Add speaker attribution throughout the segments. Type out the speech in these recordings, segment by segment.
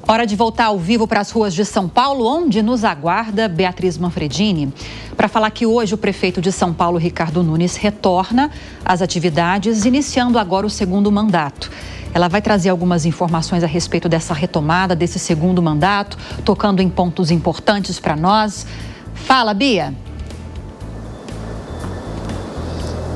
Speaker 1: Hora de voltar ao vivo para as ruas de São Paulo, onde nos aguarda Beatriz Manfredini, para falar que hoje o prefeito de São Paulo, Ricardo Nunes, retorna às atividades, iniciando agora o segundo mandato. Ela vai trazer algumas informações a respeito dessa retomada, desse segundo mandato, tocando em pontos importantes para nós. Fala, Bia.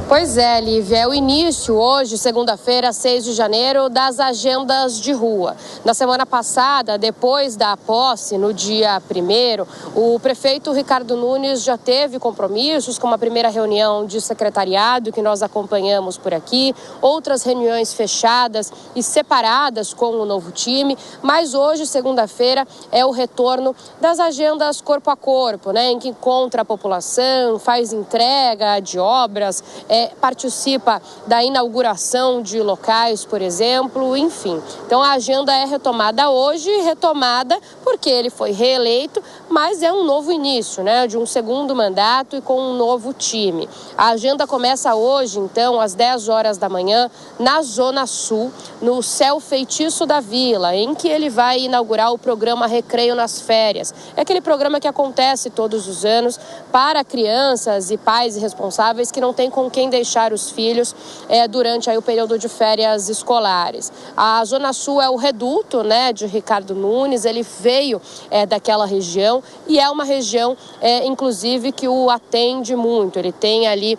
Speaker 2: Pois é, Lívia, é o início hoje, segunda-feira, 6 de janeiro, das agendas de rua. Na semana passada, depois da posse, no dia 1º, o prefeito Ricardo Nunes já teve compromissos com uma primeira reunião de secretariado que nós acompanhamos por aqui, outras reuniões fechadas e separadas com o novo time, mas hoje, segunda-feira, é o retorno das agendas corpo a corpo, em que encontra a população, faz entrega de obras, participa da inauguração de locais, por exemplo, enfim. Então a agenda é retomada hoje, retomada porque ele foi reeleito, mas é um novo início, de um segundo mandato e com um novo time. A agenda começa hoje, então, às 10 horas da manhã, na Zona Sul, no Céu Feitiço da Vila, em que ele vai inaugurar o programa Recreio nas Férias. É aquele programa que acontece todos os anos para crianças e pais responsáveis que não têm com quem deixar os filhos durante o período de férias escolares. A Zona Sul é o reduto de Ricardo Nunes, ele veio daquela região e é uma região, inclusive, que o atende muito. Ele tem ali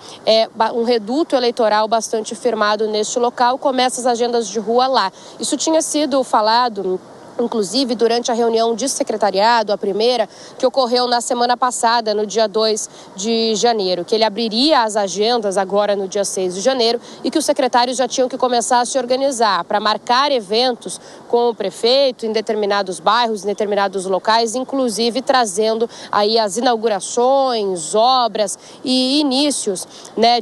Speaker 2: um reduto eleitoral bastante firmado neste local, começa as agendas de rua lá. Isso tinha sido falado, inclusive, durante a reunião de secretariado, a primeira, que ocorreu na semana passada, no dia 2 de janeiro, que ele abriria as agendas agora no dia 6 de janeiro e que os secretários já tinham que começar a se organizar para marcar eventos com o prefeito em determinados bairros, em determinados locais, inclusive trazendo aí as inaugurações, obras e inícios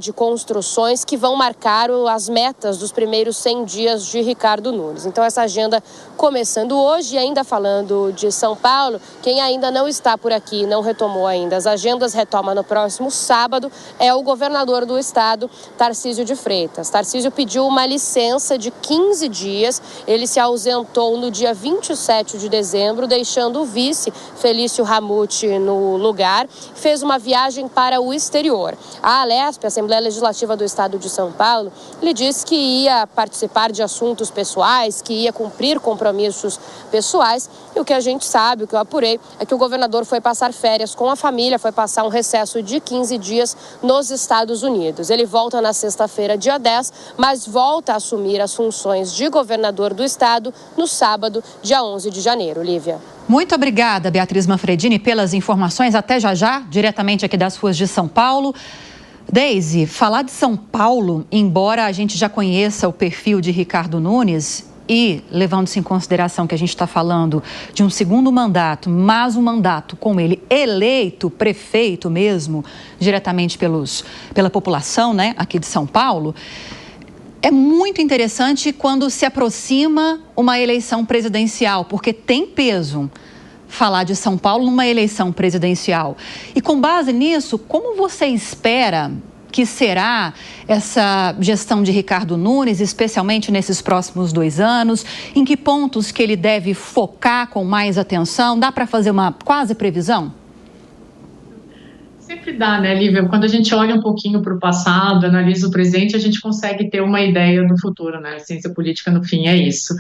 Speaker 2: de construções que vão marcar as metas dos primeiros 100 dias de Ricardo Nunes. Então, essa agenda começando hoje, ainda falando de São Paulo, quem ainda não está por aqui, não retomou ainda as agendas, retoma no próximo sábado, é o governador do estado, Tarcísio de Freitas. Tarcísio pediu uma licença de 15 dias, ele se ausentou no dia 27 de dezembro, deixando o vice, Felício Ramute, no lugar, fez uma viagem para o exterior. A Alesp, a Assembleia Legislativa do Estado de São Paulo, lhe disse que ia participar de assuntos pessoais, que ia cumprir compromissos pessoais, e o que a gente sabe, o que eu apurei, é que o governador foi passar férias com a família, foi passar um recesso de 15 dias nos Estados Unidos. Ele volta na sexta-feira, dia 10, mas volta a assumir as funções de governador do estado no sábado, dia 11 de janeiro. Lívia.
Speaker 1: Muito obrigada, Beatriz Manfredini, pelas informações. Até já, diretamente aqui das ruas de São Paulo. Deise, falar de São Paulo, embora a gente já conheça o perfil de Ricardo Nunes e, levando-se em consideração que a gente está falando de um segundo mandato, mas um mandato com ele eleito, prefeito mesmo, diretamente pela população, aqui de São Paulo, é muito interessante quando se aproxima uma eleição presidencial, porque tem peso falar de São Paulo numa eleição presidencial. E com base nisso, como você espera que será essa gestão de Ricardo Nunes, especialmente nesses próximos 2 anos? Em que pontos que ele deve focar com mais atenção? Dá para fazer uma quase previsão?
Speaker 3: Sempre dá, Lívia? Quando a gente olha um pouquinho para o passado, analisa o presente, a gente consegue ter uma ideia do futuro, A ciência política, no fim, é isso.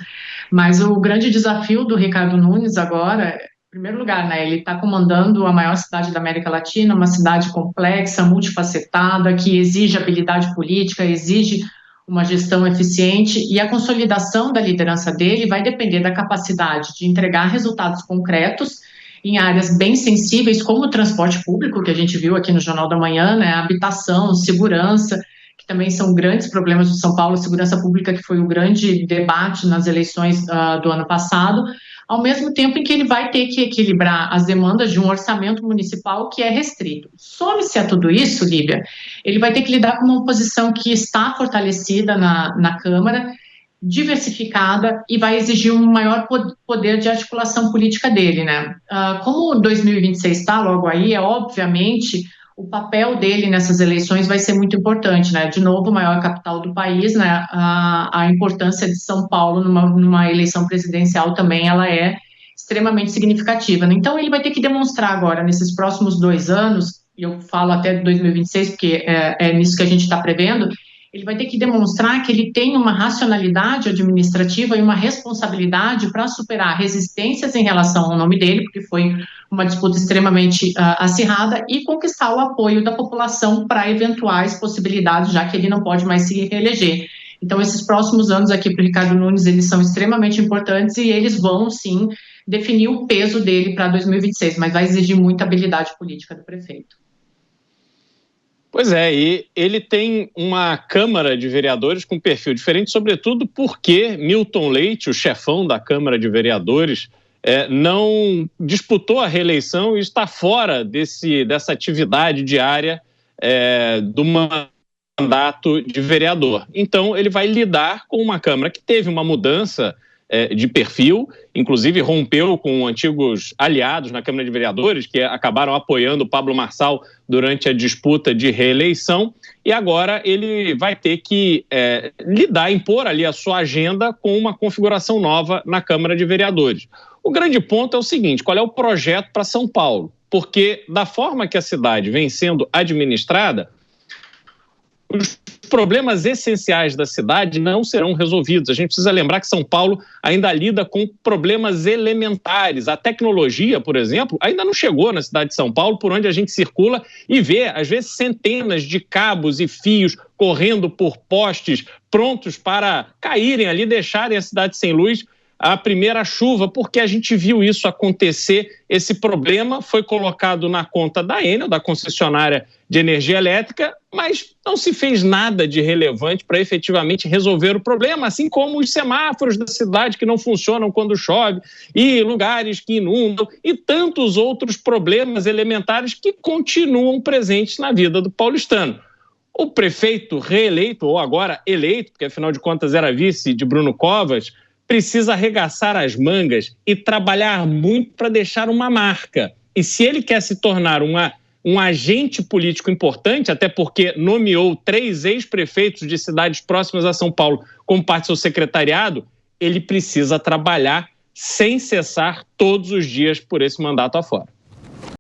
Speaker 3: Mas o grande desafio do Ricardo Nunes agora, em primeiro lugar, ele está comandando a maior cidade da América Latina, uma cidade complexa, multifacetada, que exige habilidade política, exige uma gestão eficiente, e a consolidação da liderança dele vai depender da capacidade de entregar resultados concretos em áreas bem sensíveis, como o transporte público, que a gente viu aqui no Jornal da Manhã, habitação, segurança, que também são grandes problemas de São Paulo, segurança pública, que foi o grande debate nas eleições do ano passado, ao mesmo tempo em que ele vai ter que equilibrar as demandas de um orçamento municipal que é restrito. Some-se a tudo isso, Lívia, ele vai ter que lidar com uma oposição que está fortalecida na Câmara, diversificada, e vai exigir um maior poder de articulação política dele, Como 2026 está logo aí, obviamente o papel dele nessas eleições vai ser muito importante, De novo, maior capital do país, a importância de São Paulo numa eleição presidencial também ela é extremamente significativa, né? Então, ele vai ter que demonstrar agora, nesses próximos 2 anos, e eu falo até 2026, porque é nisso que a gente está prevendo, ele vai ter que demonstrar que ele tem uma racionalidade administrativa e uma responsabilidade para superar resistências em relação ao nome dele, porque foi uma disputa extremamente acirrada, e conquistar o apoio da população para eventuais possibilidades, já que ele não pode mais se reeleger. Então, esses próximos anos aqui para o Ricardo Nunes, eles são extremamente importantes e eles vão, sim, definir o peso dele para 2026, mas vai exigir muita habilidade política do prefeito.
Speaker 4: Pois é, e ele tem uma Câmara de Vereadores com perfil diferente, sobretudo porque Milton Leite, o chefão da Câmara de Vereadores, não disputou a reeleição e está fora dessa atividade diária do mandato de vereador. Então, ele vai lidar com uma Câmara que teve uma mudança de perfil, inclusive rompeu com antigos aliados na Câmara de Vereadores, que acabaram apoiando o Pablo Marçal durante a disputa de reeleição, e agora ele vai ter que impor ali a sua agenda com uma configuração nova na Câmara de Vereadores. O grande ponto é o seguinte: qual é o projeto para São Paulo? Porque da forma que a cidade vem sendo administrada, os problemas essenciais da cidade não serão resolvidos. A gente precisa lembrar que São Paulo ainda lida com problemas elementares. A tecnologia, por exemplo, ainda não chegou na cidade de São Paulo, por onde a gente circula e vê, às vezes, centenas de cabos e fios correndo por postes prontos para caírem ali, deixarem a cidade sem luz a primeira chuva, porque a gente viu isso acontecer. Esse problema foi colocado na conta da Enel, da concessionária de energia elétrica, mas não se fez nada de relevante para efetivamente resolver o problema, assim como os semáforos da cidade que não funcionam quando chove, e lugares que inundam, e tantos outros problemas elementares que continuam presentes na vida do paulistano. O prefeito reeleito, ou agora eleito, porque afinal de contas era vice de Bruno Covas, precisa arregaçar as mangas e trabalhar muito para deixar uma marca. E se ele quer se tornar um agente político importante, até porque nomeou 3 ex-prefeitos de cidades próximas a São Paulo como parte do seu secretariado, ele precisa trabalhar sem cessar todos os dias por esse mandato afora.